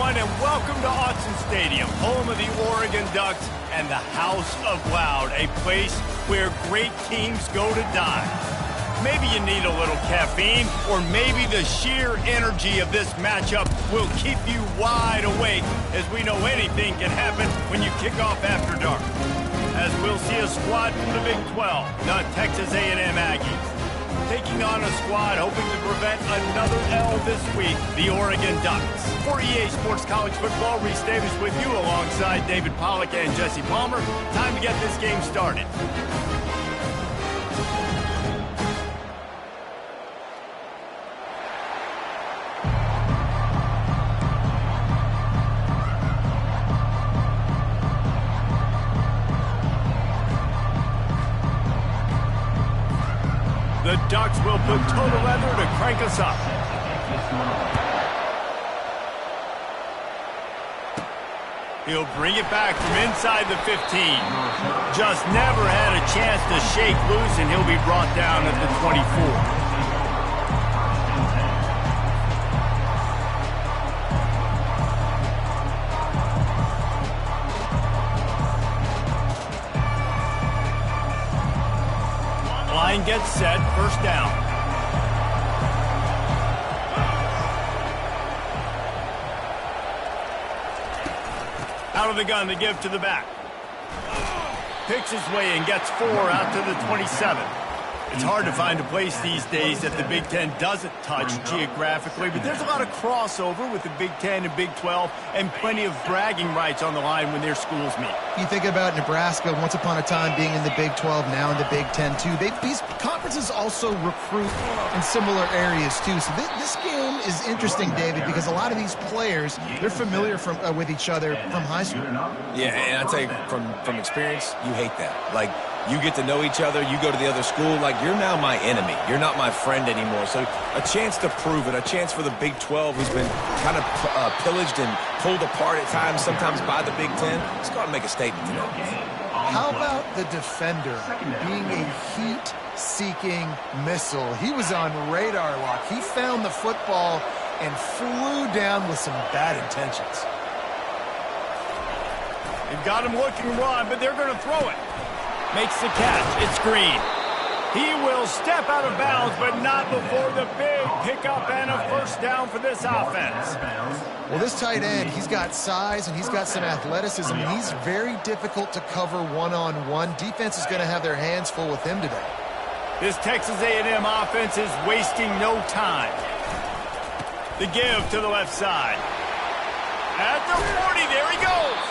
everyone, and welcome to Autzen Stadium, home of the Oregon Ducks and the House of Loud, a place where great teams go to die. Maybe you need a little caffeine, or maybe the sheer energy of this matchup will keep you wide awake, as we know anything can happen when you kick off after dark. As we'll see a squad from the Big 12, the Texas A&M Aggies, taking on a squad hoping to prevent another L this week, the Oregon Ducks. For EA Sports College Football, Reese Davis with you alongside David Pollack and Jesse Palmer. Time to get this game started. The Ducks will put total leather to crank us up. He'll bring it back from inside the 15. Just never had a chance to shake loose, and he'll be brought down at the 24. Line gets set, first down. Out of the gun to give to the back. Picks his way and gets 4 out to the 27. It's hard to find a place these days that the Big Ten doesn't touch geographically, but there's a lot of crossover with the Big Ten and Big 12 and plenty of bragging rights on the line when their schools meet. You think about Nebraska once upon a time being in the Big 12, now in the Big 10 too. These conferences also recruit in similar areas too. So this game is interesting, David, because a lot of these players, they're familiar with each other from high school. Yeah, and I'll tell you from experience, you hate that. Like, you get to know each other, you go to the other school, like, you're now my enemy. You're not my friend anymore. So a chance to prove it, a chance for the Big 12, who's been kind of pillaged and pulled apart at times, sometimes by the Big 10. Let's go out and make a statement today. How about the defender being a heat-seeking missile? He was on radar lock. He found the football and flew down with some bad intentions. They've got him looking run, but they're going to throw it. Makes the catch. It's Green. He will step out of bounds, but not before the big pickup and a first down for this offense. Well, this tight end, he's got size and he's got some athleticism. He's very difficult to cover one-on-one. Defense is going to have their hands full with him today. This Texas A&M offense is wasting no time. The give to the left side. At the 40, there he goes.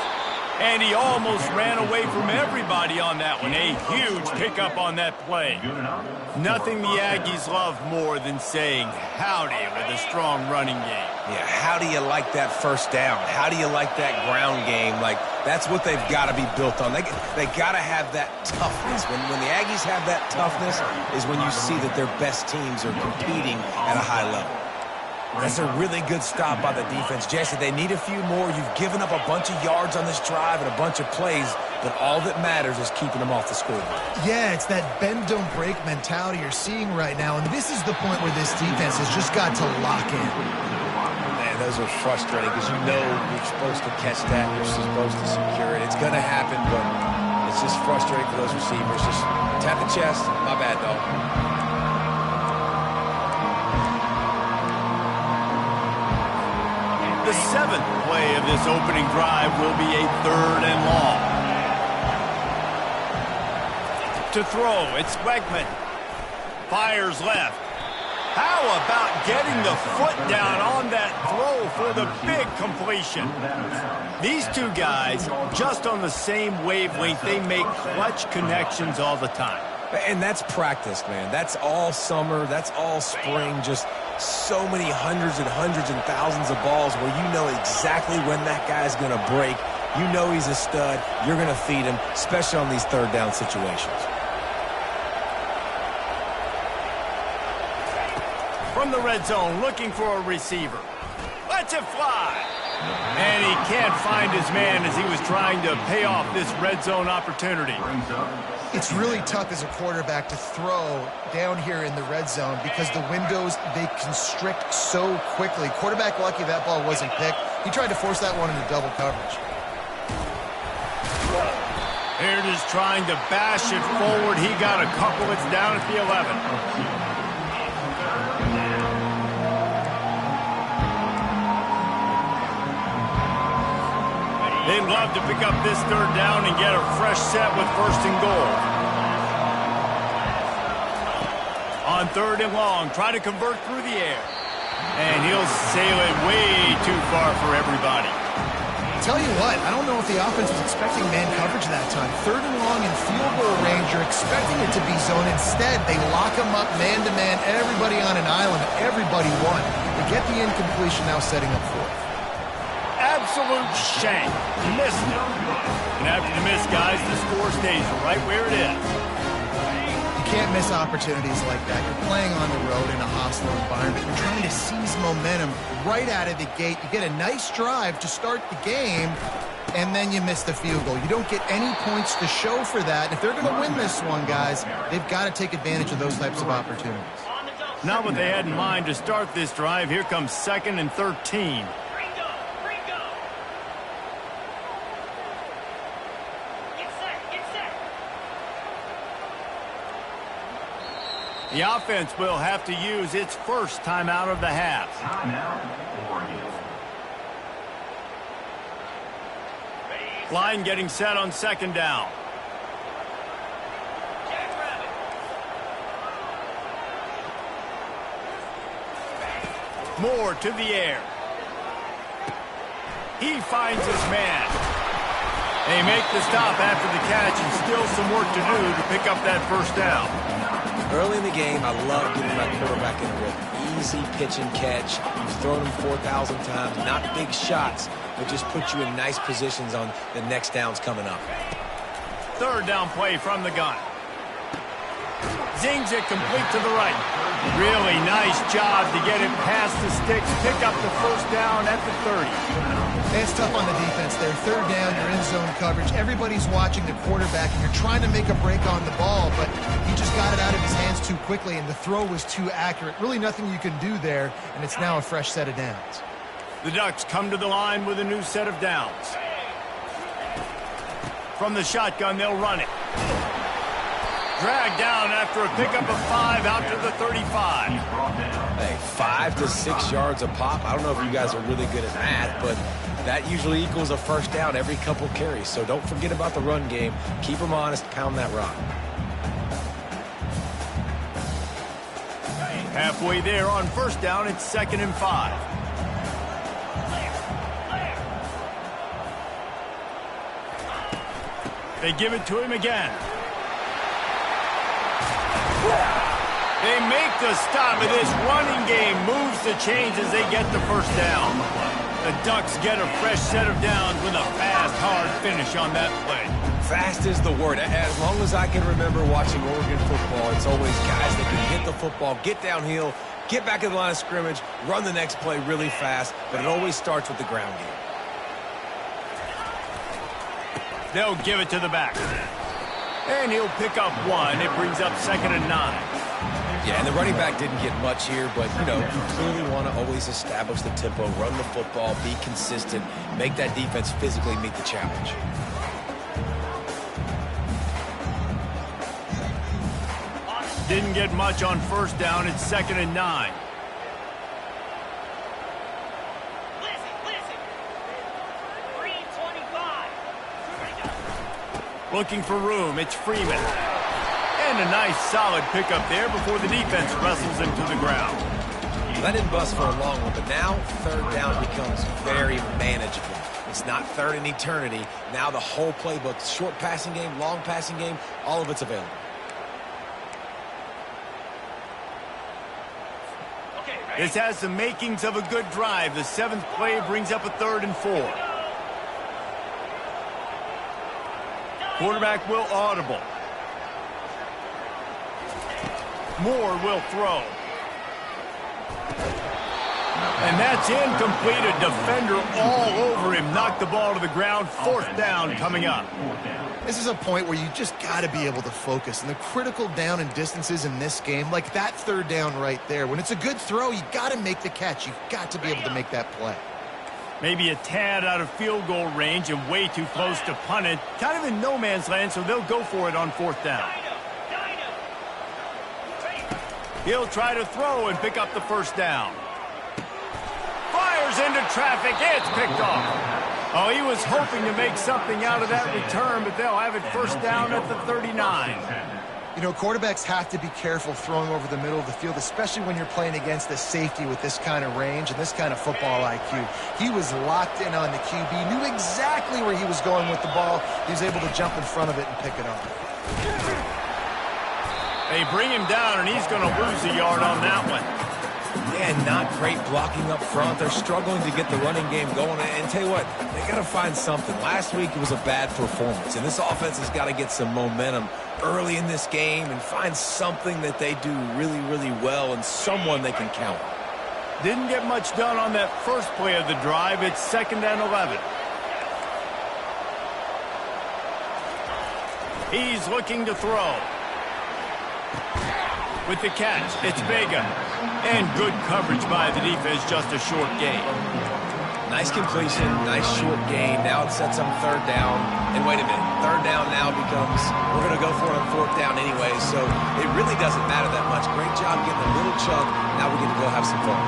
And he almost ran away from everybody on that one. A huge pickup on that play. Nothing the Aggies love more than saying howdy with a strong running game. Yeah, how do you like that first down? How do you like that ground game? Like, that's what they've got to be built on. They got to have that toughness. When the Aggies have that toughness is when you see that their best teams are competing at a high level. That's a really good stop by the defense. Jesse, they need a few more. You've given up a bunch of yards on this drive and a bunch of plays, but all that matters is keeping them off the scoreboard. Yeah, it's that bend, don't break mentality you're seeing right now, and this is the point where this defense has just got to lock in. Man, those are frustrating because you know you're supposed to catch that. You're supposed to secure it. It's going to happen, but it's just frustrating for those receivers. Just tap the chest. My bad, dog. The 7th play of this opening drive will be a 3rd and long. To throw, it's Wegman. Fires left. How about getting the foot down on that throw for the big completion? These two guys, just on the same wavelength, they make clutch connections all the time. And that's practice, man. That's all summer. That's all spring. Just so many hundreds and thousands of balls where you know exactly when that guy's going to break. You know he's a stud. You're going to feed him, especially on these 3rd down situations. From the red zone, looking for a receiver. Lets it fly. And he can't find his man as he was trying to pay off this red zone opportunity. It's really tough as a quarterback to throw down here in the red zone because the windows, they constrict so quickly. Quarterback lucky that ball wasn't picked. He tried to force that one into double coverage. Here just trying to bash it forward. He got a couple. It's down at the 11. They'd love to pick up this third down and get a fresh set with 1st and goal. On 3rd and long, try to convert through the air. And he'll sail it way too far for everybody. Tell you what, I don't know if the offense was expecting man coverage that time. 3rd and long in field goal range, you're expecting it to be zone. Instead, they lock them up man-to-man, everybody on an island, everybody won. They get the incompletion, now setting up 4th. Absolute shank. Missed it. And after the miss, guys, the score stays right where it is. You can't miss opportunities like that. You're playing on the road in a hostile environment. You're trying to seize momentum right out of the gate. You get a nice drive to start the game, and then you miss the field goal. You don't get any points to show for that. And if they're going to win this one, guys, they've got to take advantage of those types of opportunities. Not what they had in mind to start this drive. Here comes 2nd and 13. The offense will have to use its first timeout of the half. Line getting set on 2nd down. Moore to the air. He finds his man. They make the stop after the catch, and still some work to do to pick up that 1st down. Early in the game, I love getting my quarterback in a rhythm. Easy pitch and catch. You've thrown him 4,000 times. Not big shots, but just put you in nice positions on the next downs coming up. 3rd down play from the gun. Zings it complete to the right. Really nice job to get it past the sticks. Pick up the 1st down at the 30. It's tough on the defense there. 3rd down, you're in zone coverage. Everybody's watching the quarterback, and you're trying to make a break on the ball, but he just got it out of his hands too quickly, and the throw was too accurate. Really nothing you can do there, and it's now a fresh set of downs. The Ducks come to the line with a new set of downs. From the shotgun, they'll run it. Dragged down after a pickup of 5 out to the 35. Hey, 5 to 6 yards a pop. I don't know if you guys are really good at math, but that usually equals a 1st down every couple carries. So don't forget about the run game. Keep them honest. Pound that rock. Halfway there on 1st down, it's 2nd and 5. They give it to him again. They make the stop, and this running game moves the chains as they get the 1st down. The Ducks get a fresh set of downs with a fast, hard finish on that play. Fast is the word. As long as I can remember watching Oregon football, it's always guys that can hit the football, get downhill, get back in the line of scrimmage, run the next play really fast, but it always starts with the ground game. They'll give it to the back. And he'll pick up 1. It brings up 2nd and 9. Yeah, and the running back didn't get much here, but, you know, you clearly want to always establish the tempo, run the football, be consistent, make that defense physically meet the challenge. Didn't get much on 1st down. It's 2nd and 9. Looking for room. It's Freeman. And a nice solid pickup there before the defense wrestles him to the ground. That didn't bust for a long one, but now 3rd down becomes very manageable. It's not 3rd in eternity. Now the whole playbook, short passing game, long passing game, all of it's available. This has the makings of a good drive. The 7th play brings up a 3rd and 4. Quarterback will audible. Moore will throw. And that's incomplete. A defender all over him. Knocked the ball to the ground. 4th down coming up. This is a point where you just got to be able to focus. And the critical down and distances in this game, like that 3rd down right there, when it's a good throw, you got to make the catch. You've got to be able to make that play. Maybe a tad out of field goal range and way too close to punt it. Kind of in no man's land, so they'll go for it on 4th down. He'll try to throw and pick up the 1st down. Fires into traffic. It's picked off. Oh, he was hoping to make something out of that return, but they'll have it 1st down at the 39. You know, quarterbacks have to be careful throwing over the middle of the field, especially when you're playing against a safety with this kind of range and this kind of football IQ. He was locked in on the QB, knew exactly where he was going with the ball. He was able to jump in front of it and pick it up. They bring him down, and he's going to lose a yard on that one. Yeah, not great blocking up front. They're struggling to get the running game going. And tell you what, they got to find something. Last week it was a bad performance, and this offense has got to get some momentum early in this game and find something that they do really, really well and someone they can count on. Didn't get much done on that first play of the drive. It's 2nd and 11. He's looking to throw. With the catch, it's Vega. And good coverage by the defense, just a short gain. Nice completion, nice short gain. Now it sets them 3rd down. And wait a minute, 3rd down now becomes, we're going to go for it on 4th down anyway, so it really doesn't matter that much. Great job getting a little chunk. Now we get to go have some fun.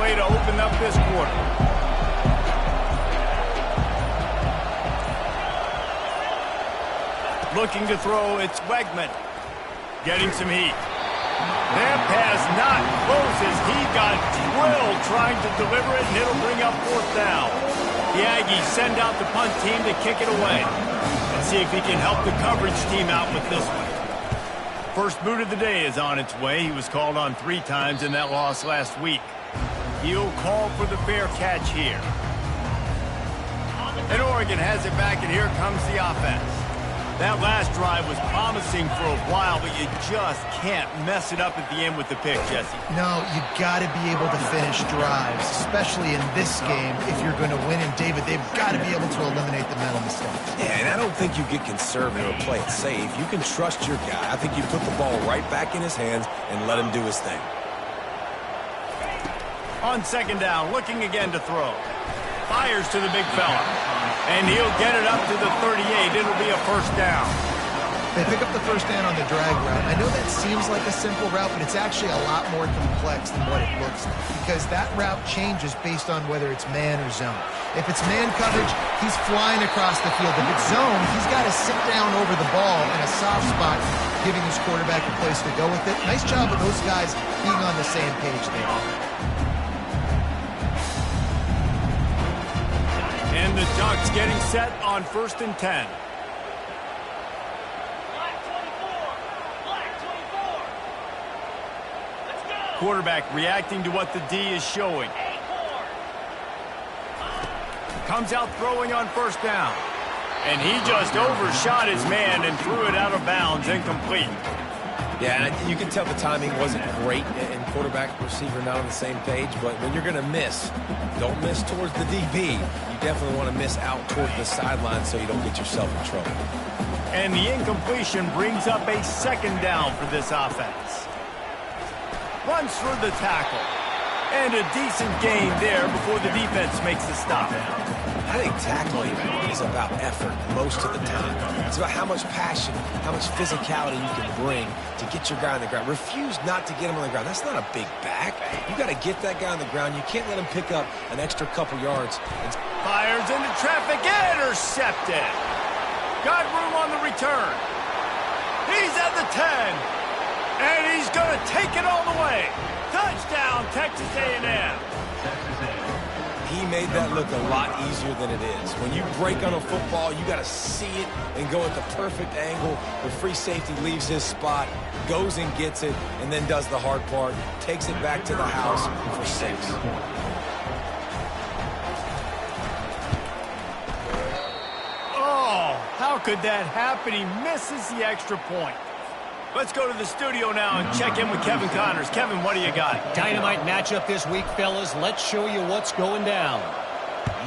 To open up this quarter. Looking to throw, it's Wegman. Getting some heat. That pass not close as he got drilled trying to deliver it, and it'll bring up 4th down. The Aggies send out the punt team to kick it away. Let's see if he can help the coverage team out with this one. First boot of the day is on its way. He was called on 3 times in that loss last week. He'll call for the fair catch here. And Oregon has it back, and here comes the offense. That last drive was promising for a while, but you just can't mess it up at the end with the pick, Jesse. No, you got to be able to finish drives, especially in this game if you're going to win. And, David, they've got to be able to eliminate the mental mistakes. Yeah, and I don't think you get conservative or play it safe. You can trust your guy. I think you put the ball right back in his hands and let him do his thing. On 2nd down, looking again to throw. Fires to the big fella. And he'll get it up to the 38. It'll be a 1st down. They pick up the 1st down on the drag route. I know that seems like a simple route, but it's actually a lot more complex than what it looks like, because that route changes based on whether it's man or zone. If it's man coverage, he's flying across the field. If it's zone, he's got to sit down over the ball in a soft spot, giving his quarterback a place to go with it. Nice job of those guys being on the same page there. And the Ducks getting set on 1st and 10. Quarterback reacting to what the D is showing. Comes out throwing on 1st down. And he just overshot his man and threw it out of bounds, incomplete. Yeah, and you can tell the timing wasn't great, and quarterback and receiver not on the same page, but when you're going to miss, don't miss towards the DB. You definitely want to miss out towards the sideline so you don't get yourself in trouble. And the incompletion brings up a 2nd down for this offense. Runs through the tackle. And a decent gain there before the defense makes the stop. I think tackling is about effort most of the time. It's about how much passion, how much physicality you can bring to get your guy on the ground. Refuse not to get him on the ground. That's not a big back. You got to get that guy on the ground. You can't let him pick up an extra couple yards. Fires into traffic, intercepted. Got room on the return. He's at the 10. And he's going to take it all the way. Touchdown, Texas A&M. He made that look a lot easier than it is. When you break on a football, you got to see it and go at the perfect angle. The free safety leaves his spot, goes and gets it, and then does the hard part, takes it back to the house for 6. Oh, how could that happen? He misses the extra point. Let's go to the studio now and check in with Kevin Connors. Kevin, what do you got? Dynamite matchup this week, fellas. Let's show you what's going down.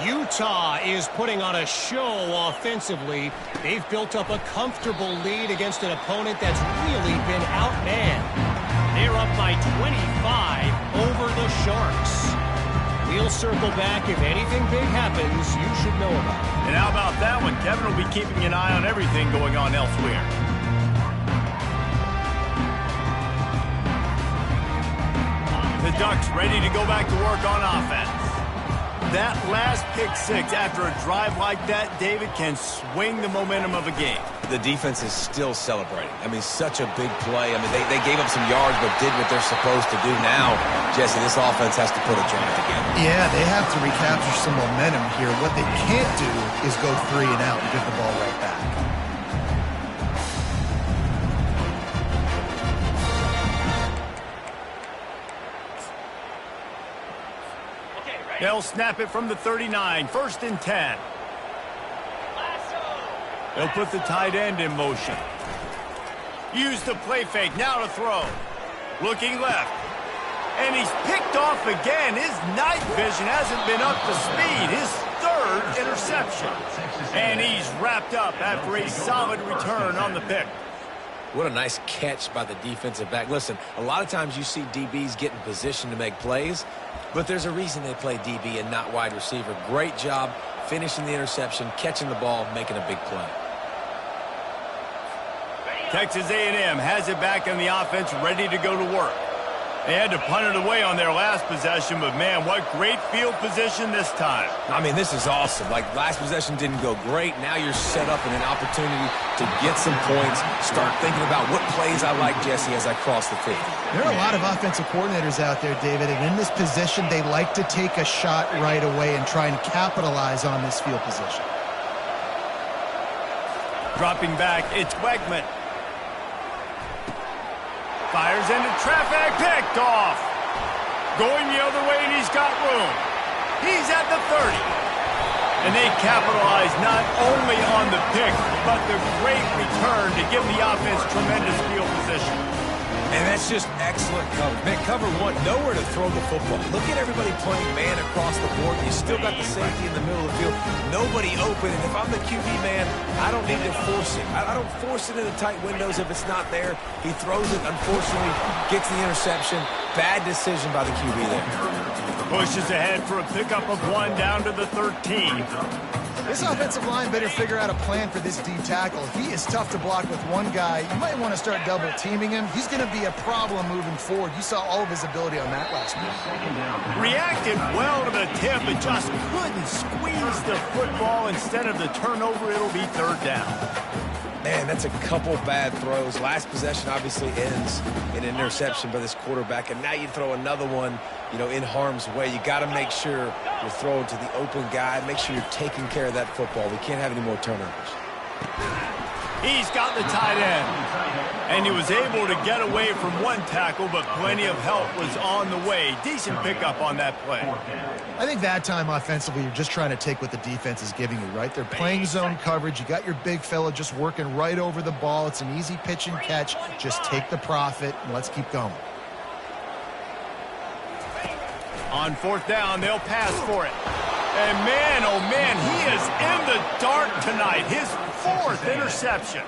Utah is putting on a show offensively. They've built up a comfortable lead against an opponent that's really been outmanned. They're up by 25 over the Sharks. We'll circle back. If anything big happens, you should know about it. And how about that one? Kevin will be keeping an eye on everything going on elsewhere. The Ducks ready to go back to work on offense. That last pick 6 after a drive like that, David, can swing the momentum of a game. The defense is still celebrating. I mean, such a big play. I mean, they gave up some yards but did what they're supposed to do. Now, Jesse, this offense has to put a drive together. Yeah, they have to recapture some momentum here. What they can't do is go 3 and out and give the ball right back. They'll snap it from the 39, 1st and 10. They'll put the tight end in motion. Use the play fake, now to throw. Looking left. And he's picked off again. His night vision hasn't been up to speed. His 3rd interception. And he's wrapped up after a solid return on the pick. What a nice catch by the defensive back. Listen, a lot of times you see DBs get in position to make plays, but there's a reason they play DB and not wide receiver. Great job finishing the interception, catching the ball, making a big play. Texas A&M has it back in the offense, ready to go to work. They had to punt it away on their last possession, but man, what great field position this time. I mean, this is awesome. Like, last possession didn't go great. Now you're set up in an opportunity to get some points, start thinking about what plays I like, Jesse, as I cross the field. There are a lot of offensive coordinators out there, David, and in this position, they like to take a shot right away and try and capitalize on this field position. Dropping back, it's Wegman. Fires into traffic, picked off. Going the other way, and he's got room. He's at the 30. And they capitalize not only on the pick, but the great return to give the offense tremendous field position. And that's just excellent cover. Man, cover 1, nowhere to throw the football. Look at everybody playing man across the board. You still got the safety in the middle of the field. Nobody open. And if I'm the QB man, I don't need to force it. I don't force it into tight windows if it's not there. He throws it, unfortunately, gets the interception. Bad decision by the QB there. Pushes ahead for a pickup of 1 down to the 13. This offensive line better figure out a plan for this D tackle. He is tough to block with one guy. You might want to start double teaming him. He's going to be a problem moving forward. You saw all of his ability on that last week. Reacted well to the tip, but just couldn't squeeze the football. Instead of the turnover, it'll be 3rd down. Man, that's a couple bad throws. Last possession obviously ends in an interception by this quarterback, and now you throw another one, you know, in harm's way. You got to make sure you're throwing to the open guy. Make sure you're taking care of that football. We can't have any more turnovers. He's got the tight end, and he was able to get away from one tackle, but plenty of help was on the way. Decent pickup on that play. I think that time offensively, you're just trying to take what the defense is giving you, right? They're playing zone coverage. You got your big fella just working right over the ball. It's an easy pitch and catch. Just take the profit, and let's keep going. On 4th down, they'll pass for it. And man, oh man, he is in the dark tonight. His 4th interception.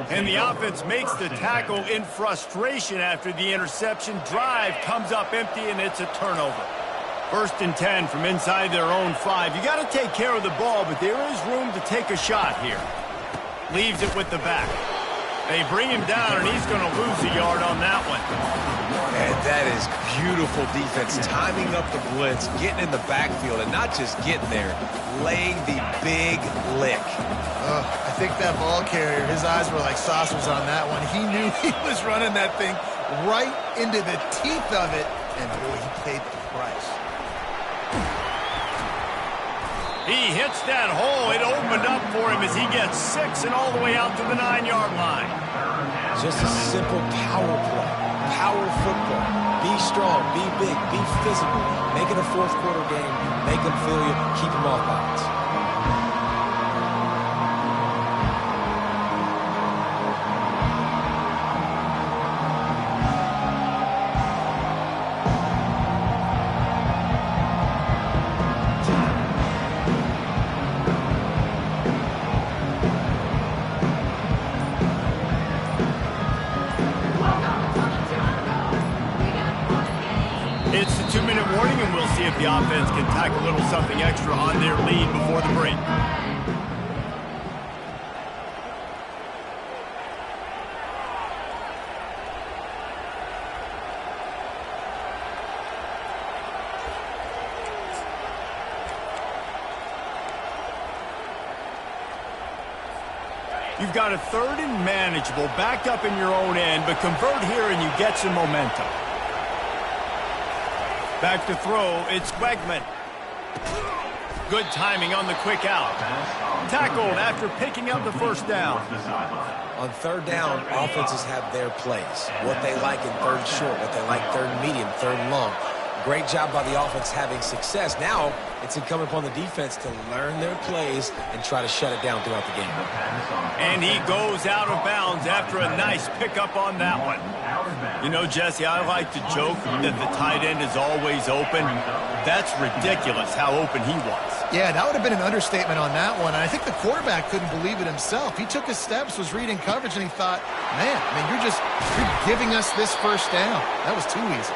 And the offense makes the tackle in frustration after the interception. Drive comes up empty, and it's a turnover. 1st and 10 from inside their own 5. You got to take care of the ball, but there is room to take a shot here. Leaves it with the back. They bring him down, and he's going to lose a yard on that one. And that is beautiful defense, timing up the blitz, getting in the backfield, and not just getting there, laying the big lick. I think that ball carrier, his eyes were like saucers on that one. He knew he was running that thing right into the teeth of it, and boy, he paid the price. He hits that hole. It opened up for him as he gets 6 and all the way out to the 9-yard line. Just a simple power play. Power football. Be strong, be big, be physical. Make it a fourth-quarter game. Make them feel you. Keep them off balance. It's the 2-minute warning, and we'll see if the offense can tack a little something extra on their lead before the break. You've got a 3rd and manageable, backed up in your own end, but convert here and you get some momentum. Back to throw, it's Wegman. Good timing on the quick out. Tackled after picking up the first down. On 3rd down, offenses have their plays. What they like in 3rd short, what they like 3rd medium, 3rd long. Great job by the offense having success. Now, it's incumbent upon the defense to learn their plays and try to shut it down throughout the game. And he goes out of bounds after a nice pickup on that one. You know, Jesse, I like to joke that the tight end is always open. That's ridiculous how open he was. Yeah, that would have been an understatement on that one. And I think the quarterback couldn't believe it himself. He took his steps, was reading coverage, and he thought, man, you're giving us this first down. That was too easy.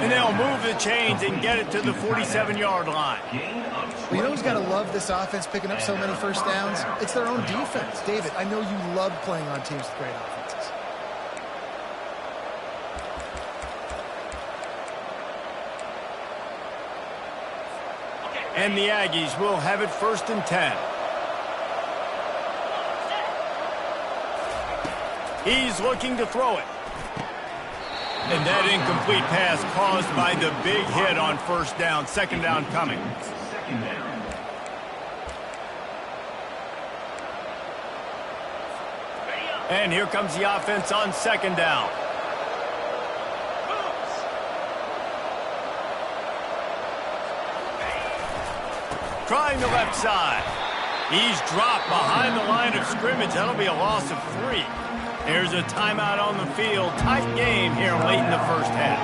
And they'll move the chains and get it to the 47-yard line. Well, you know who's got to love this offense picking up so many first downs? It's their own defense. David, I know you love playing on teams with great offenses. And the Aggies will have it 1st and 10. He's looking to throw it. And that incomplete pass caused by the big hit on 1st down. 2nd down coming. And here comes the offense on 2nd down. Trying the left side. He's dropped behind the line of scrimmage. That'll be a loss of 3. Here's a timeout on the field. Tight game here late in the first half.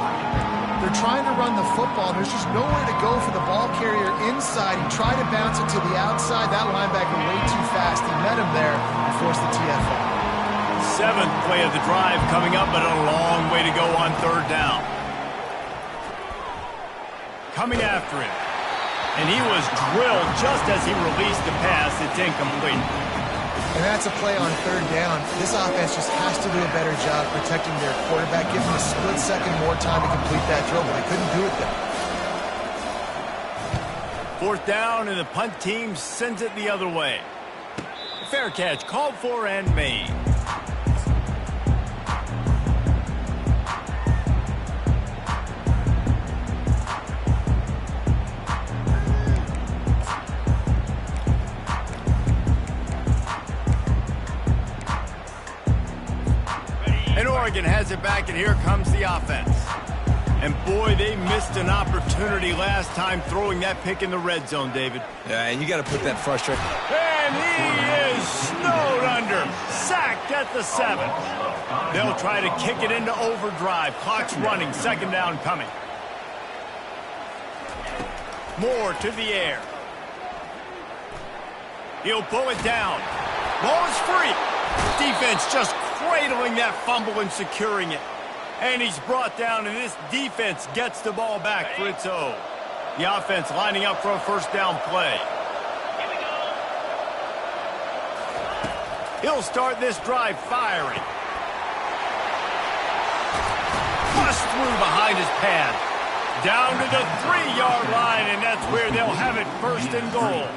They're trying to run the football. There's just nowhere to go for the ball carrier inside. He tried to bounce it to the outside. That linebacker way too fast. He met him there and forced the TFL. 7th play of the drive coming up, but a long way to go on 3rd down. Coming after him. And he was drilled just as he released the pass. It's incomplete. And that's a play on 3rd down. This offense just has to do a better job protecting their quarterback. Give them a split second more time to complete that throw, but they couldn't do it there. 4th down, and the punt team sends it the other way. Fair catch called for and made. And Oregon has it back, and here comes the offense. And boy, they missed an opportunity last time throwing that pick in the red zone, David. Yeah, and you got to put that frustration. And he is snowed under. Sacked at the 7. They'll try to kick it into overdrive. Clock's running. 2nd down coming. Moore to the air. He'll pull it down. Ball is free. Defense just cradling that fumble and securing it. And he's brought down, and this defense gets the ball back for its own. The offense lining up for a 1st down play. He'll start this drive firing. Bust through behind his pad. Down to the 3-yard line, and that's where they'll have it 1st and goal.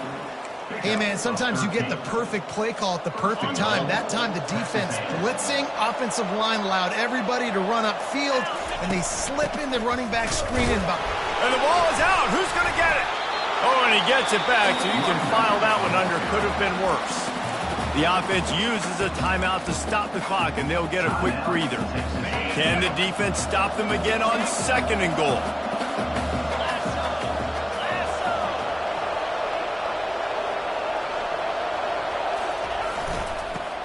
Hey, man, sometimes you get the perfect play call at the perfect time. That time the defense blitzing, offensive line allowed everybody to run upfield, and they slip in the running back screen. And the ball is out. Who's going to get it? Oh, and he gets it back, so you can file that one under. Could have been worse. The offense uses a timeout to stop the clock, and they'll get a quick breather. Can the defense stop them again on 2nd and goal?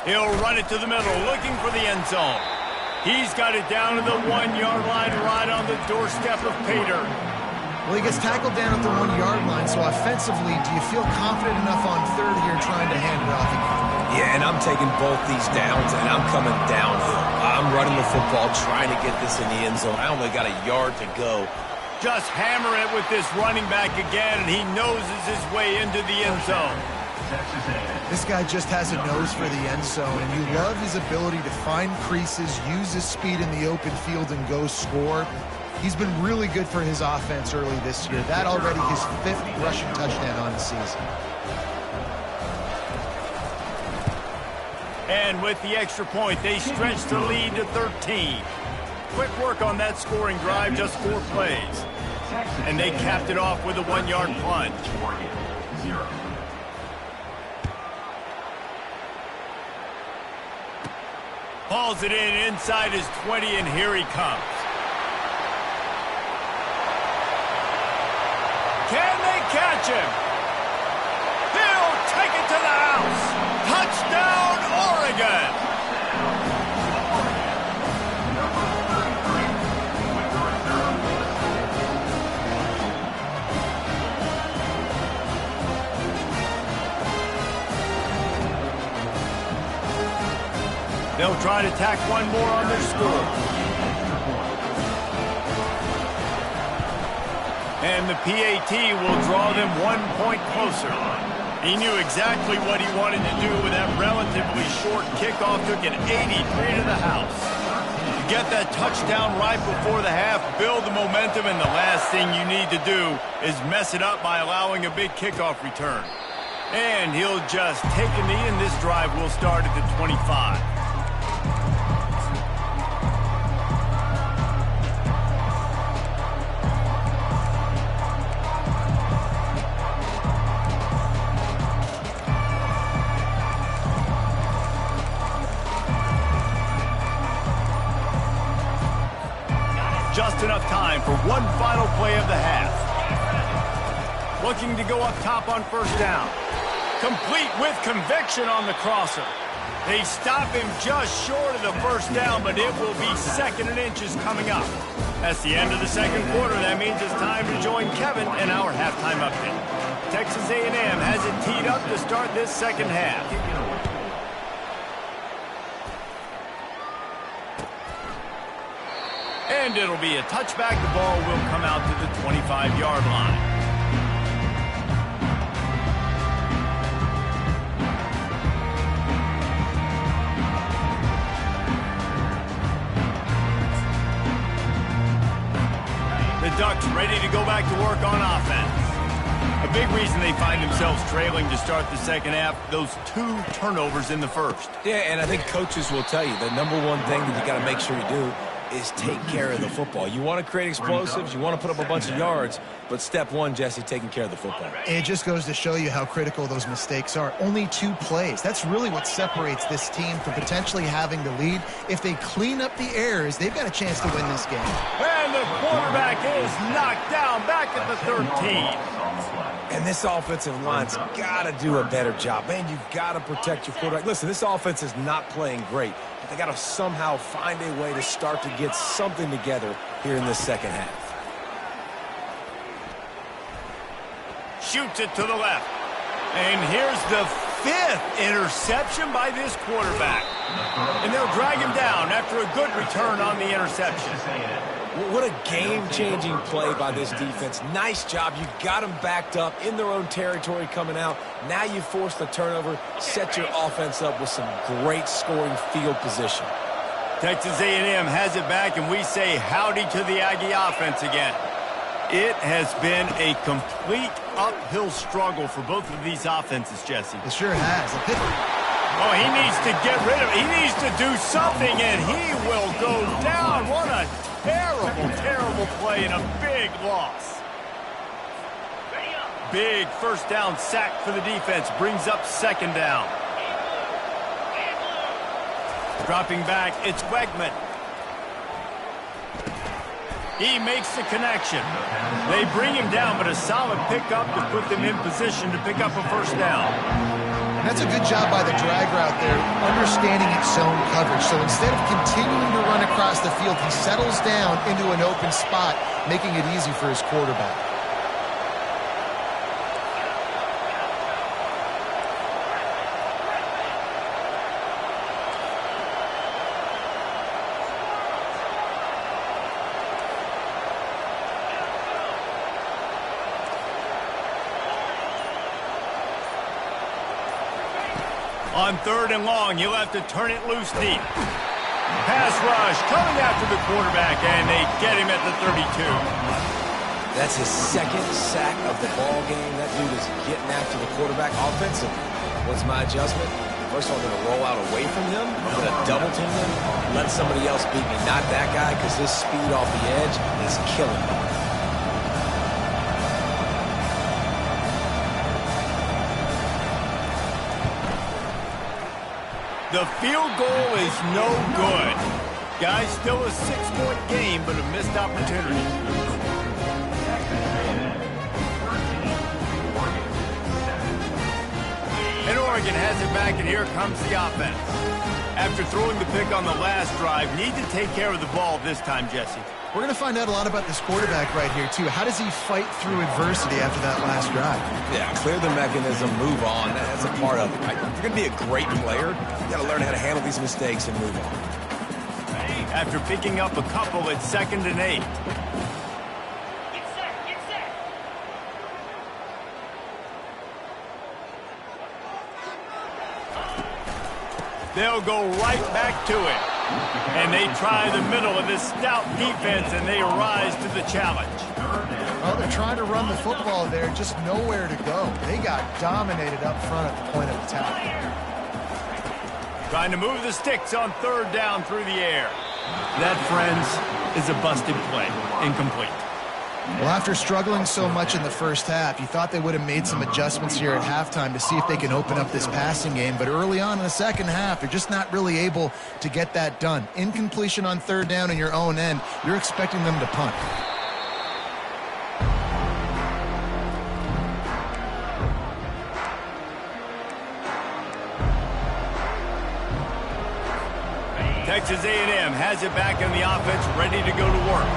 He'll run it to the middle, looking for the end zone. He's got it down to the 1-yard line, right on the doorstep of Pater. Well, he gets tackled down at the 1-yard line, so offensively, do you feel confident enough on 3rd here trying to hand it off again? Yeah, and I'm taking both these downs, and I'm coming downhill. I'm running the football, trying to get this in the end zone. I only got a yard to go. Just hammer it with this running back again, and he noses his way into the end zone. This guy just has a nose for the end zone, and you love his ability to find creases, use his speed in the open field, and go score. He's been really good for his offense early this year. That already his 5th rushing touchdown on the season. And with the extra point, they stretch the lead to 13. Quick work on that scoring drive, just 4 plays. And they capped it off with a 1-yard plunge. Hauls it in inside his 20, and here he comes. Can they catch him? He'll take it to the house. Touchdown, Oregon! They'll try to tack one more on their score. And the PAT will draw them 1 point closer. He knew exactly what he wanted to do with that relatively short kickoff. Took an 83 to the house. Get that touchdown right before the half, build the momentum, and the last thing you need to do is mess it up by allowing a big kickoff return. And he'll just take a knee, and this drive will start at the 25. Just enough time for one final play of the half. Looking to go up top on 1st down. Complete with conviction on the crosser. They stop him just short of the 1st down, but it will be 2nd and inches coming up. That's the end of the 2nd quarter. That means it's time to join Kevin in our halftime update. Texas A&M has it teed up to start this 2nd half. And it'll be a touchback. The ball will come out to the 25-yard line. The Ducks ready to go back to work on offense. A big reason they find themselves trailing to start the 2nd half, those 2 turnovers in the 1st. Yeah, and I think coaches will tell you the number one thing that you got to make sure you do is take care of the football. You want to create explosives, you want to put up a bunch of yards, but step one, Jesse, taking care of the football. It just goes to show you how critical those mistakes are. Only 2 plays. That's really what separates this team from potentially having the lead. If they clean up the errors, they've got a chance to win this game. And the quarterback is knocked down back at the 13. And this offensive line's got to do a better job. Man, you've got to protect your quarterback. Listen, this offense is not playing great, but they got to somehow find a way to start to get something together here in this 2nd half. Shoots it to the left. And here's the 5th interception by this quarterback. And they'll drag him down after a good return on the interception. What a game-changing play by this defense. Nice job. You got them backed up in their own territory coming out. Now you force the turnover, set your offense up with some great scoring field position. Texas A&M has it back, and we say howdy to the Aggie offense again. It has been a complete uphill struggle for both of these offenses, Jesse. It sure has. Oh, he needs to get rid of it. He needs to do something, and he will go down. What a terrible, terrible play and a big loss. Big first down sack for the defense. Brings up second down. Dropping back, it's Wegman. He makes the connection. They bring him down, but a solid pickup to put them in position to pick up a first down. And that's a good job by the drag route there, understanding its zone coverage. So instead of continuing to run across the field, he settles down into an open spot, making it easy for his quarterback. On third and long, you'll have to turn it loose deep. Pass rush coming after the quarterback, and they get him at the 32. That's his second sack of the ball game. That dude is getting after the quarterback offensively. What's my adjustment? First of all, I'm going to roll out away from him. I'm going to double team him. Let somebody else beat me. Not that guy, because his speed off the edge is killing me. The field goal is no good. Guys, still a 6-point game, but a missed opportunity. And Oregon has it back, and here comes the offense. After throwing the pick on the last drive, need to take care of the ball this time, Jesse. We're going to find out a lot about this quarterback right here, too. How does he fight through adversity after that last drive? Yeah, clear the mechanism, move on. That's a part of it. Right? If you're going to be a great player, you got to learn how to handle these mistakes and move on. After picking up a couple, it's 2nd and 8. They'll go right back to it. And they try the middle of this stout defense, and they rise to the challenge. Well, they're trying to run the football there, just nowhere to go. They got dominated up front at the point of attack. Trying to move the sticks on third down through the air. That, friends, is a busted play. Incomplete. Well, after struggling so much in the first half, you thought they would have made some adjustments here at halftime to see if they can open up this passing game. But early on in the second half, they're just not really able to get that done. Incompletion on third down in your own end, you're expecting them to punt. Texas A&M has it back in the offense, ready to go to work.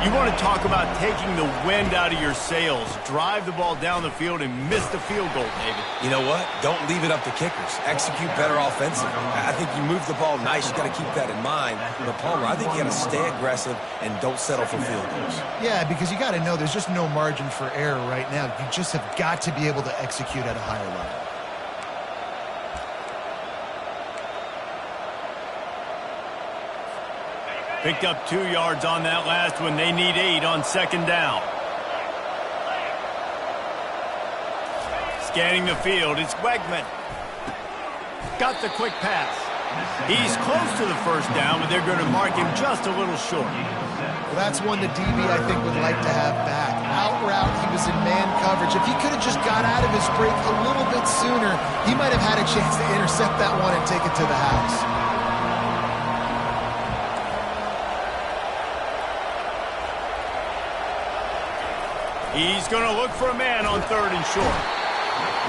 You want to talk about taking the wind out of your sails. Drive the ball down the field and miss the field goal, David. You know what? Don't leave it up to kickers. Execute better offensively. I think you move the ball nice. You got to keep that in mind. But Palmer, I think you got to stay aggressive and don't settle for field goals. Yeah, because you got to know there's just no margin for error right now. You just have got to be able to execute at a higher level. Picked up 2 yards on that last one. They need 8 on second down. Scanning the field, it's Wegman. Got the quick pass. He's close to the first down, but they're going to mark him just a little short. Well, that's one the DB, I think, would like to have back. Out route, he was in man coverage. If he could have just got out of his break a little bit sooner, he might have had a chance to intercept that one and take it to the house. He's going to look for a man on third and short.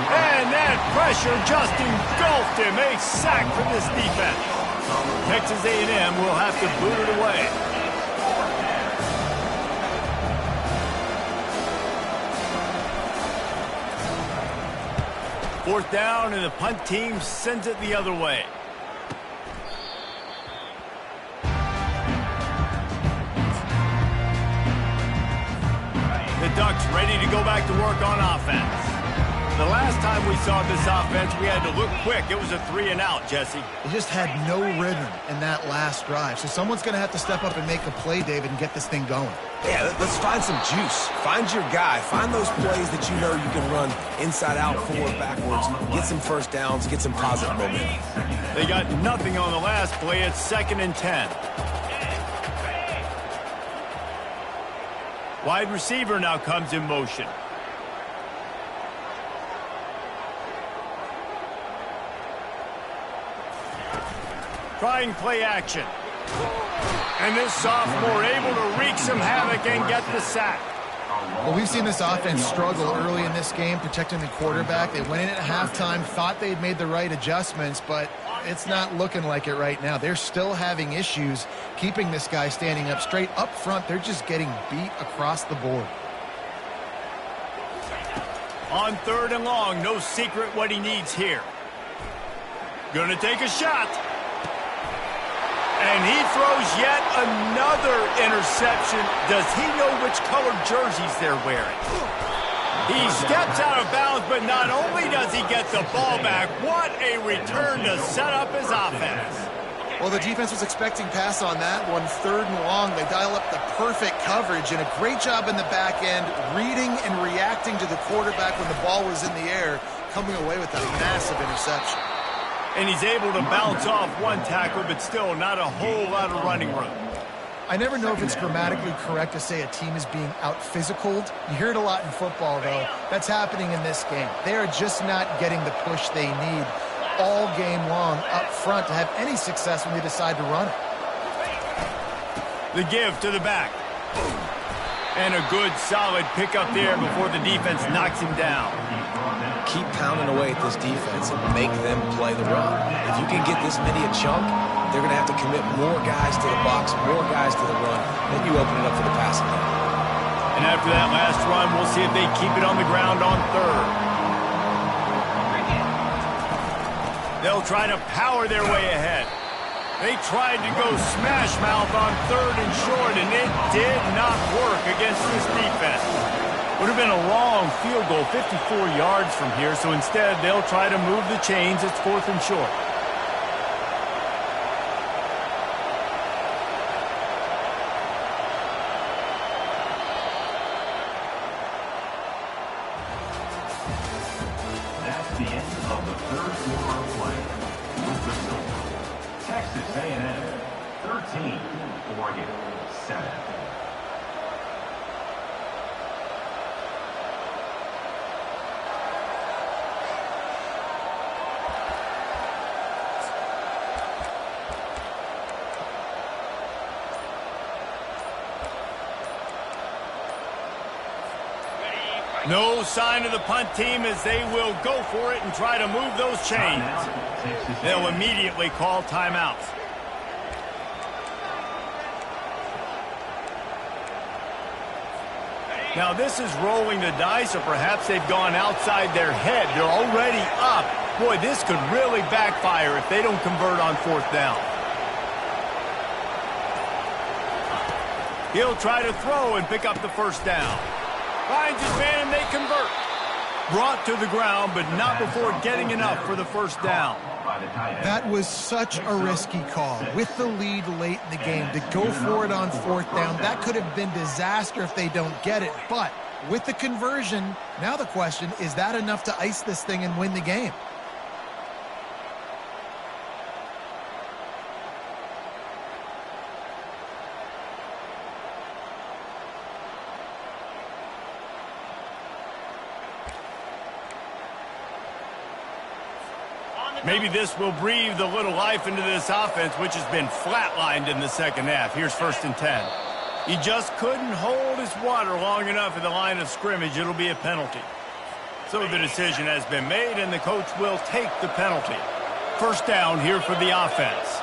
And that pressure just engulfed him. A sack for this defense. Texas A&M will have to boot it away. Fourth down, and the punt team sends it the other way. The Ducks ready to go back to work on offense. The last time we saw this offense, we had to look quick. It was a 3-and-out, Jesse. They just had no rhythm in that last drive. So someone's going to have to step up and make a play, David, and get this thing going. Yeah, let's find some juice. Find your guy. Find those plays that you know you can run inside out, forward, backwards. Get some first downs. Get some positive momentum. They got nothing on the last play. It's 2nd and 10. Wide receiver now comes in motion. Trying play action. And this sophomore able to wreak some havoc and get the sack. Well, we've seen this offense struggle early in this game, protecting the quarterback. They went in at halftime, thought they'd made the right adjustments, but it's not looking like it right now. They're still having issues keeping this guy standing up straight. Up front, they're just getting beat across the board. On 3rd and long, no secret what he needs here. Gonna take a shot. And he throws yet another interception. Does he know which colored jerseys they're wearing? He steps out of bounds, but not only does he get the ball back, what a return to set up his offense. Well, the defense was expecting pass on that one. 3rd and long, they dial up the perfect coverage and a great job in the back end, reading and reacting to the quarterback when the ball was in the air, coming away with a massive interception. And he's able to bounce off one tackle, but still not a whole lot of running room. I never know if it's grammatically correct to say a team is being out-physicaled. You hear it a lot in football, though. That's happening in this game. They are just not getting the push they need all game long up front to have any success when they decide to run it. The give to the back. And a good, solid pickup there before the defense knocks him down. Keep pounding away at this defense and make them play the run. If you can get this many a chunk, they're going to have to commit more guys to the box, more guys to the run. Then you open it up for the passing game. And after that last run, we'll see if they keep it on the ground on 3rd. They'll try to power their way ahead. They tried to go smash mouth on 3rd and short, and it did not work against this defense. Would have been a long field goal, 54 yards from here, so instead they'll try to move the chains. It's 4th and short. That's the end of the 3rd quarter of play. With the score, Texas A&M 13, Oregon 7. No sign of the punt team as they will go for it and try to move those chains. They'll immediately call timeouts. Now this is rolling the dice, or perhaps they've gone outside their head. They're already up. Boy, this could really backfire if they don't convert on 4th down. He'll try to throw and pick up the 1st down. Finds his man and they convert. Brought to the ground, but not before getting enough for the 1st down. That was such a risky call. With the lead late in the game, to go for it on 4th down, that could have been disaster if they don't get it. But with the conversion, now the question, is that enough to ice this thing and win the game? Maybe this will breathe a little life into this offense, which has been flatlined in the 2nd half. Here's 1st and 10. He just couldn't hold his water long enough at the line of scrimmage. It'll be a penalty. So the decision has been made, and the coach will take the penalty. 1st down here for the offense.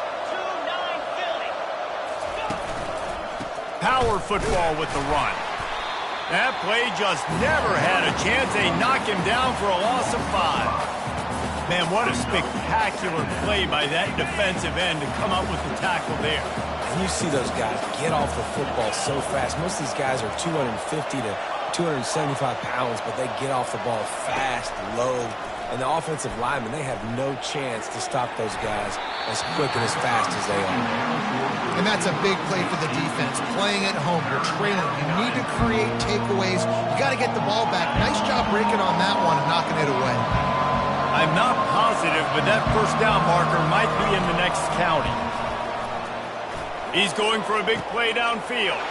Power football with the run. That play just never had a chance. They knock him down for a loss of 5. Man, what a spectacular play by that defensive end to come up with the tackle there. And you see those guys get off the football so fast. Most of these guys are 250 to 275 pounds, but they get off the ball fast, low. And the offensive linemen, they have no chance to stop those guys as quick and as fast as they are. And that's a big play for the defense. Playing at home, you're trailing. You need to create takeaways. You got to get the ball back. Nice job breaking on that one and knocking it away. I'm not positive, but that 1st down marker might be in the next county. He's going for a big play downfield.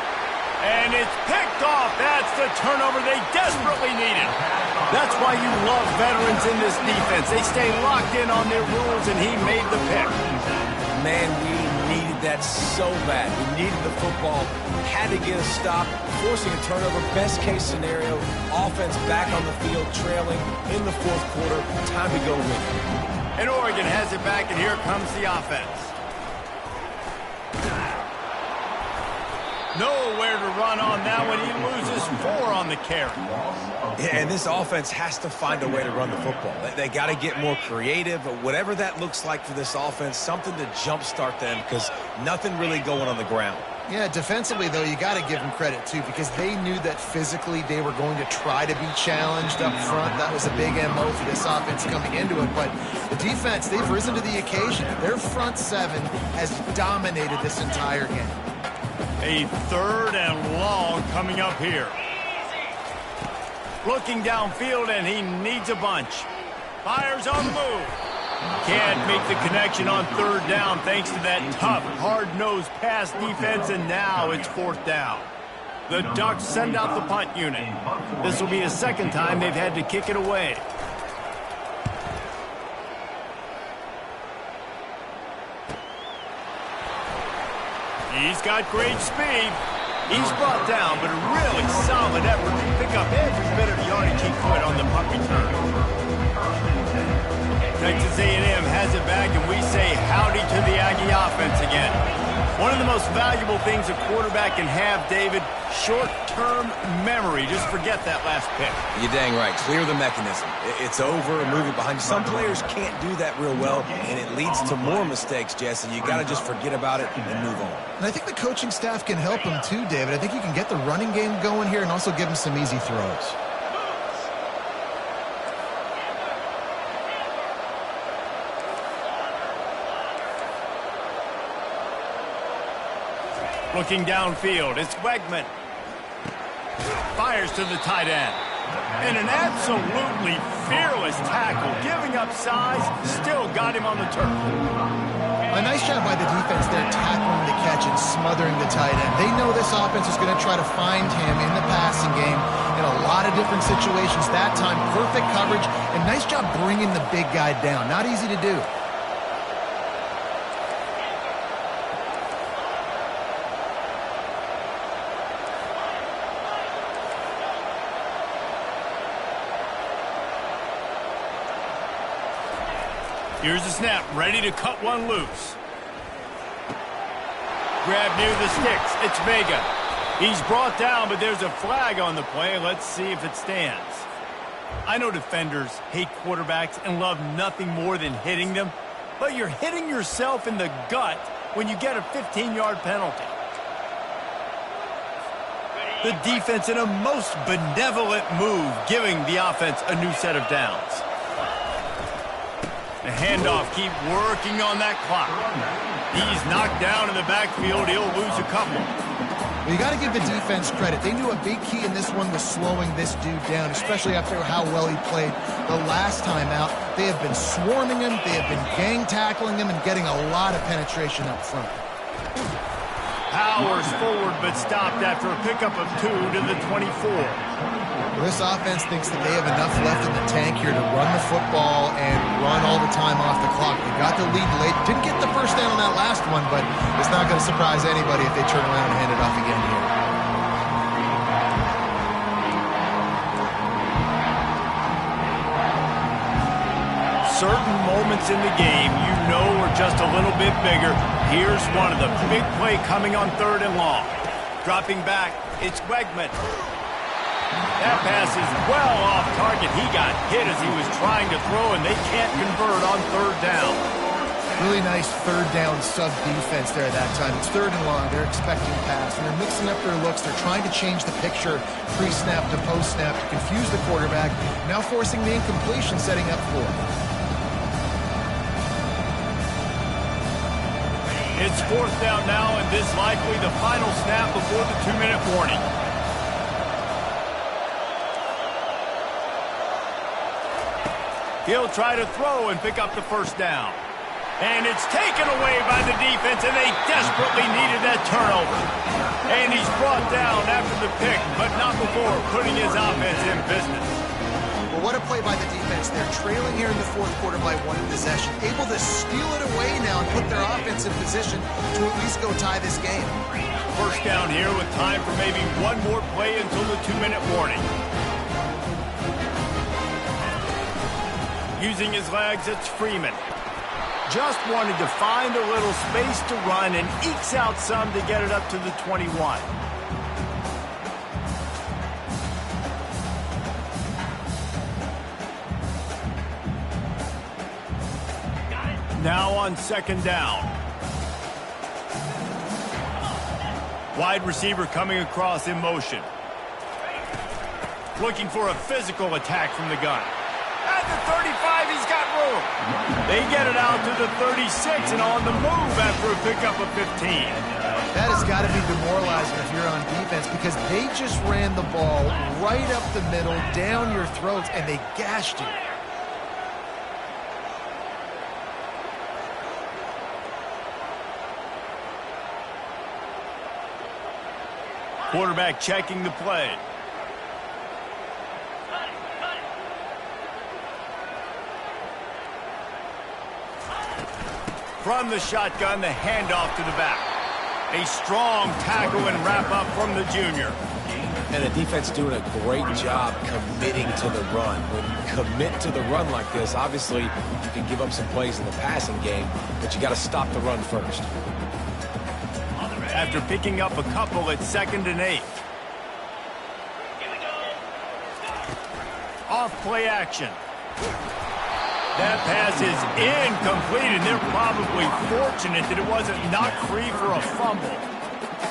And it's picked off. That's the turnover they desperately needed. That's why you love veterans in this defense. They stay locked in on their rules, and he made the pick. Man, we needed that so bad. We needed the football, had to get a stop, forcing a turnover. Best case scenario, offense back on the field, trailing in the fourth quarter. Time to go win. And Oregon has it back, and here comes the offense. Nowhere to run on that one. He loses 4 on the carry. Yeah, and this offense has to find a way to run the football. They got to get more creative, whatever that looks like for this offense, something to jumpstart them because nothing really going on the ground. Yeah, defensively, though, you got to give them credit, too, because they knew that physically they were going to try to be challenged up front. That was a big MO for this offense coming into it. But the defense, they've risen to the occasion. Their front 7 has dominated this entire game. A 3rd and long coming up here. Looking downfield, and he needs a bunch. Fires on the move. Can't make the connection on 3rd down thanks to that tough, hard-nosed pass defense, and now it's 4th down. The Ducks send out the punt unit. This will be the 2nd time they've had to kick it away. He's got great speed. He's brought down, but a really solid effort to pick up every bit of yardage he could on the punt return. Texas A&M has it back, and we say howdy to the Aggie offense again. One of the most valuable things a quarterback can have, David, short-term memory. Just forget that last pick. You're dang right. Clear the mechanism. It's over, move it behind you. Some players can't do that real well, and it leads to more mistakes, Jesse. You got to just forget about it and move on. And I think the coaching staff can help him too, David. I think you can get the running game going here and also give him some easy throws. Looking downfield, it's Wegman. Fires to the tight end. And an absolutely fearless tackle, giving up size, still got him on the turf. A nice job by the defense there, tackling the catch and smothering the tight end. They know this offense is going to try to find him in the passing game in a lot of different situations. That time, perfect coverage, and nice job bringing the big guy down. Not easy to do. Here's the snap, ready to cut one loose. Grab near the sticks, it's Vega. He's brought down, but there's a flag on the play. Let's see if it stands. I know defenders hate quarterbacks and love nothing more than hitting them, but you're hitting yourself in the gut when you get a 15-yard penalty. The defense in a most benevolent move, giving the offense a new set of downs. The handoff, keep working on that clock. He's knocked down in the backfield. He'll lose a couple. Well, you got to give the defense credit. They knew a big key in this one was slowing this dude down, especially after how well he played the last time out. They have been swarming him. They have been gang tackling him and getting a lot of penetration up front. Powers forward, but stopped after a pickup of 2 to the 24. This offense thinks that they have enough left in the tank here to run the football and run all the time off the clock. They got the lead late. Didn't get the first down on that last one, but it's not going to surprise anybody if they turn around and hand it off again here. Certain moments in the game you know are just a little bit bigger. Here's one of them. Big play coming on 3rd and long. Dropping back, it's Wegman. That pass is well off target. He got hit as he was trying to throw, and they can't convert on 3rd down. Really nice 3rd down sub-defense there that time. It's 3rd and long. They're expecting pass, and they're mixing up their looks. They're trying to change the picture pre-snap to post-snap to confuse the quarterback, now forcing the incompletion, setting up 4th. It's 4th down now, and this likely the final snap before the 2-minute warning. He'll try to throw and pick up the 1st down. And it's taken away by the defense, and they desperately needed that turnover. And he's brought down after the pick, but not before putting his offense in business. But what a play by the defense. They're trailing here in the fourth quarter by 1 possession, able to steal it away now and put their offense in position to at least go tie this game. First down here with time for maybe one more play until the 2-minute warning. Using his legs, it's Freeman. Just wanted to find a little space to run and ekes out some to get it up to the 21. Now on second down. Wide receiver coming across in motion. Looking for a physical attack from the gun. At the 35, he's got room. They get it out to the 36 and on the move after a pickup of 15. That has got to be demoralizing if you're on defense because they just ran the ball right up the middle, down your throats, and they gashed you. Quarterback checking the play. From the shotgun, the handoff to the back. A strong tackle and wrap-up from the junior. And the defense doing a great job committing to the run. When you commit to the run like this, obviously you can give up some plays in the passing game, but you got to stop the run first. After picking up a couple at 2nd and 8. Off play action. That pass is incomplete, and they're probably fortunate that it wasn't knocked free for a fumble.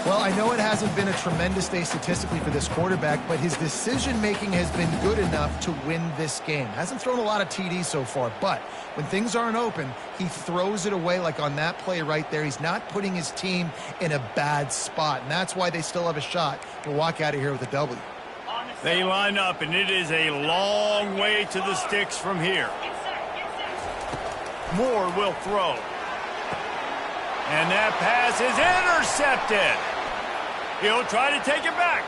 Well, I know it hasn't been a tremendous day statistically for this quarterback, but his decision-making has been good enough to win this game. Hasn't thrown a lot of TDs so far, but when things aren't open, he throws it away like on that play right there. He's not putting his team in a bad spot, and that's why they still have a shot to walk out of here with a W. They line up, and it is a long way to the sticks from here. Moore will throw. And that pass is intercepted. He'll try to take it back.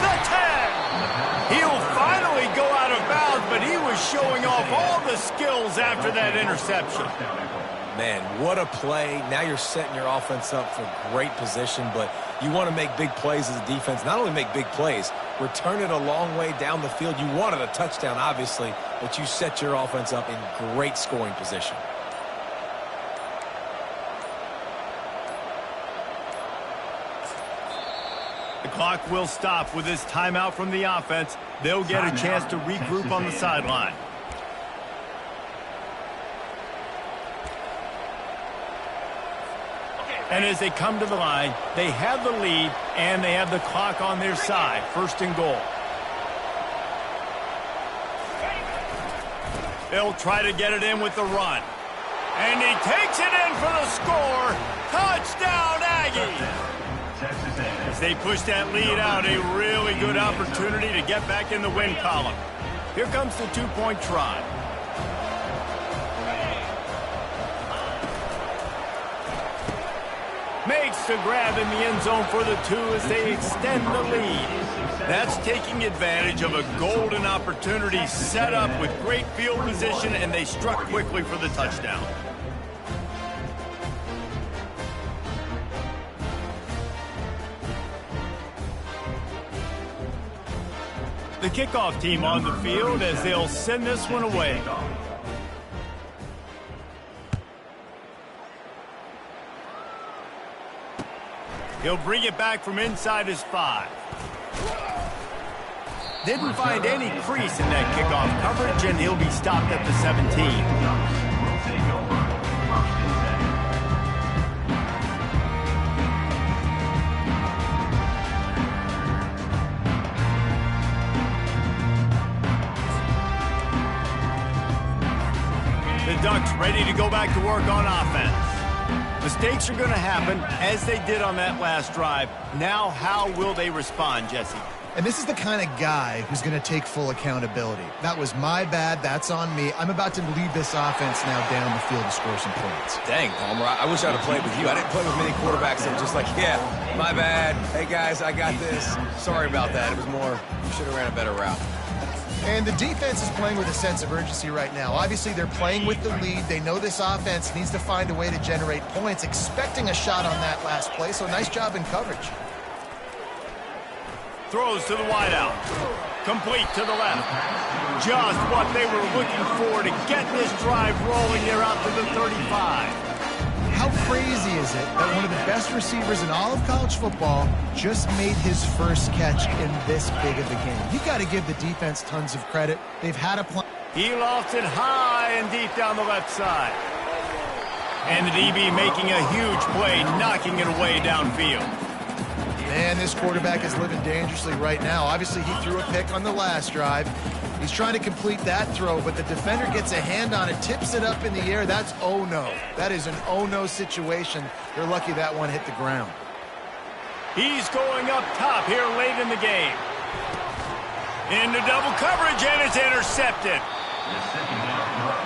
The 10. He'll finally go out of bounds, but he was showing off all the skills after that interception. Man, what a play. Now you're setting your offense up for great position, but you want to make big plays as a defense. Not only make big plays, return it a long way down the field. You wanted a touchdown, obviously, but you set your offense up in great scoring position. The clock will stop with this timeout from the offense. They'll get a chance to regroup on the sideline. And as they come to the line, they have the lead and they have the clock on their side. 1st and goal. They'll try to get it in with the run. And he takes it in for the score. Touchdown, Aggies! As they push that lead out, a really good opportunity to get back in the win column. Here comes the 2-point try. Makes the grab in the end zone for the 2 as they extend the lead. That's taking advantage of a golden opportunity set up with great field position, and they struck quickly for the touchdown. The kickoff team on the field as they'll send this one away. He'll bring it back from inside his 5. Didn't find any crease in that kickoff coverage, and he'll be stopped at the 17. The Ducks ready to go back to work on offense. Mistakes are going to happen, as they did on that last drive. Now, how will they respond, Jesse? And this is the kind of guy who's going to take full accountability. That was my bad. That's on me. I'm about to lead this offense now down the field to score some points. Dang, Palmer, I wish I'd have played with you. I didn't play with many quarterbacks that were just like, yeah, my bad. Hey, guys, I got this. Sorry about that. It was more, you should have ran a better route. And the defense is playing with a sense of urgency right now. Obviously, they're playing with the lead. They know this offense needs to find a way to generate points, expecting a shot on that last play, so nice job in coverage. Throws to the wideout. Complete to the left. Just what they were looking for to get this drive rolling there out to the 35. How crazy is it that one of the best receivers in all of college football just made his first catch in this big of a game? You got to give the defense tons of credit. They've had a plan. He lofts it high and deep down the left side. And the DB making a huge play, knocking it away downfield. Man, this quarterback is living dangerously right now. Obviously, he threw a pick on the last drive. He's trying to complete that throw, but the defender gets a hand on it, tips it up in the air. That's oh-no. That is an oh-no situation. They're lucky that one hit the ground. He's going up top here late in the game. Into double coverage, and it's intercepted. The second down throw.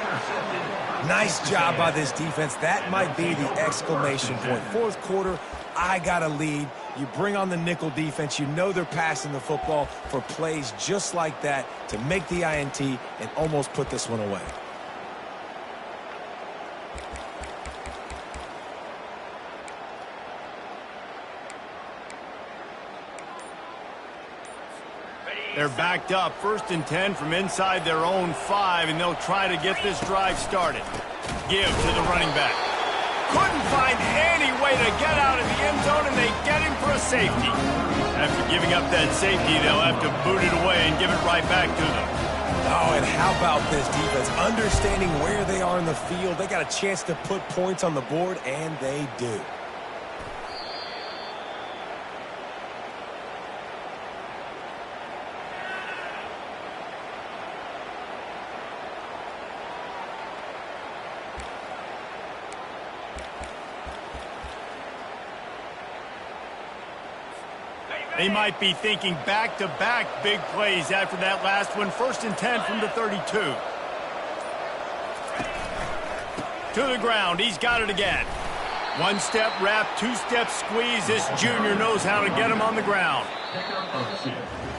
Intercepted. Nice job by this defense. That might be the exclamation point. Fourth quarter, I got a lead. You bring on the nickel defense. You know they're passing the football for plays just like that to make the INT and almost put this one away. They're backed up, 1st and 10 from inside their own 5, and they'll try to get this drive started. Give to the running back. Couldn't find any way to get out of the end zone, and they get him for a safety. After giving up that safety, they'll have to boot it away and give it right back to them. Oh, and how about this defense? Understanding where they are in the field. They got a chance to put points on the board, and they do. They might be thinking back-to-back big plays after that last one. 1st and 10 from the 32. To the ground. He's got it again. 1-step wrap, 2-step squeeze. This junior knows how to get him on the ground.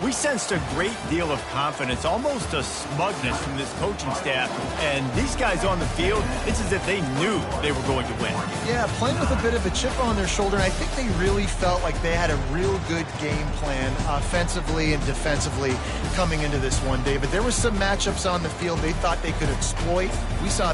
We sensed a great deal of confidence, almost a smugness from this coaching staff. And these guys on the field, it's as if they knew they were going to win. Yeah, playing with a bit of a chip on their shoulder. And I think they really felt like they had a real good game plan offensively and defensively coming into this one, David. There were some matchups on the field they thought they could exploit. We saw